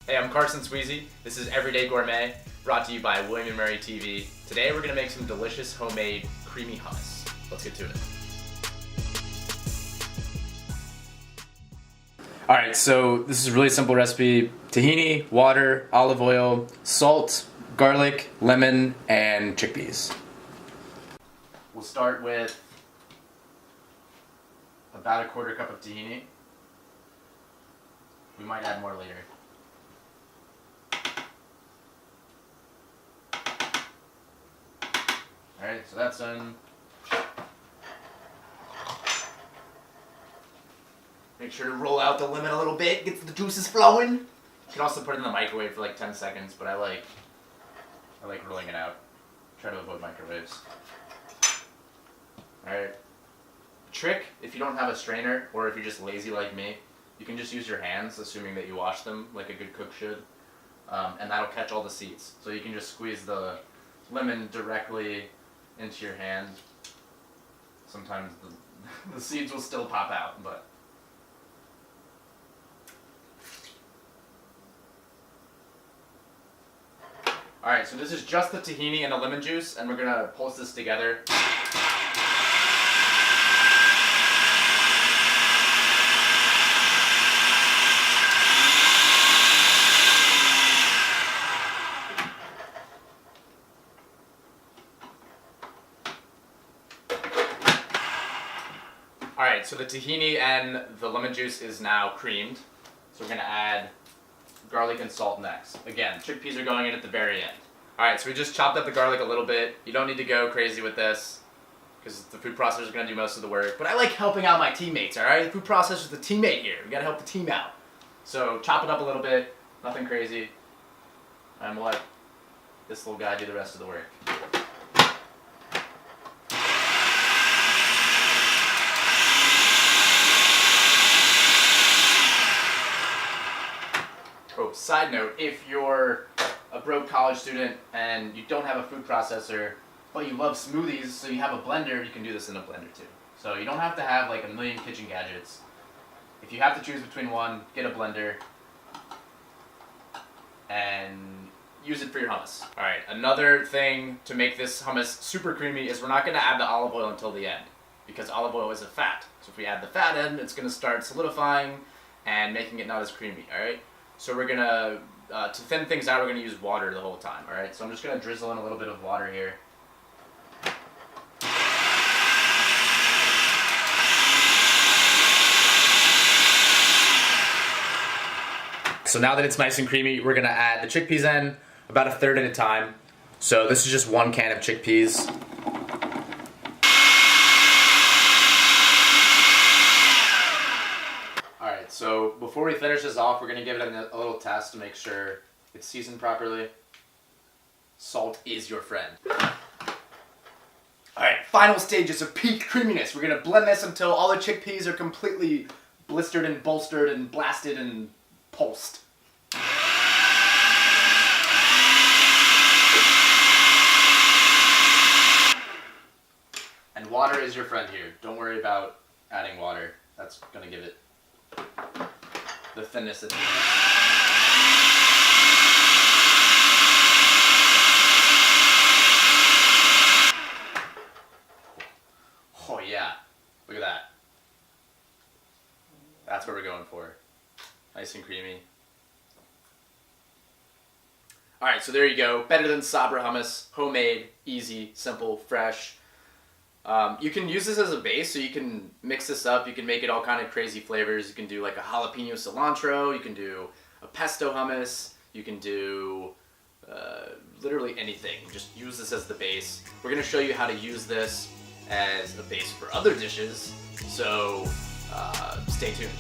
Hey, I'm Carson Sweezy. This is Everyday Gourmet, brought to you by William & Mary TV. Today we're gonna make some delicious homemade creamy hummus. Let's get to it. All right, so this is a really simple recipe. Tahini, water, olive oil, salt, garlic, lemon, and chickpeas. We'll start with about a quarter cup of tahini. We might add more later. Alright, so that's done. Make sure to roll out the lemon a little bit, get the juices flowing. You can also put it in the microwave for like 10 seconds, but I like rolling it out. Try to avoid microwaves. Alright. Trick, if you don't have a strainer, or if you're just lazy like me, you can just use your hands, assuming that you wash them like a good cook should. And that'll catch all the seeds. So you can just squeeze the lemon directly into your hand. Sometimes the seeds will still pop out, but alright, so this is just the tahini and the lemon juice, and we're gonna pulse this together. Alright, so the tahini and the lemon juice is now creamed. So we're going to add garlic and salt next. Again, chickpeas are going in at the very end. Alright, so we just chopped up the garlic a little bit. You don't need to go crazy with this, because the food processor is going to do most of the work. But I like helping out my teammates, alright? The food processor is the teammate here. We got to help the team out. So chop it up a little bit, nothing crazy. And we'll let this little guy do the rest of the work. Oh, side note, if you're a broke college student and you don't have a food processor, but you love smoothies, so you have a blender, you can do this in a blender too. So you don't have to have like a million kitchen gadgets. If you have to choose between one, get a blender and use it for your hummus. Alright, another thing to make this hummus super creamy is we're not going to add the olive oil until the end, because olive oil is a fat. So if we add the fat in, it's going to start solidifying and making it not as creamy, alright? So we're gonna, to thin things out, we're gonna use water the whole time, alright? So I'm just gonna drizzle in a little bit of water here. So now that it's nice and creamy, we're gonna add the chickpeas in, about a third at a time. So this is just 1 can of chickpeas. So before we finish this off, we're going to give it a little test to make sure it's seasoned properly. Salt is your friend. Alright, final stages of peak creaminess. We're going to blend this until all the chickpeas are completely blistered and bolstered and blasted and pulsed. And water is your friend here. Don't worry about adding water. That's going to give it the thinness it needs. Oh yeah, look at that. That's what we're going for. Nice and creamy. Alright, so there you go. Better than Sabra hummus. Homemade, easy, simple, fresh. You can use this as a base, so you can mix this up. You can make it all kind of crazy flavors. You can do like a jalapeno cilantro. You can do a pesto hummus. You can do literally anything. Just use this as the base. We're going to show you how to use this as a base for other dishes, so stay tuned.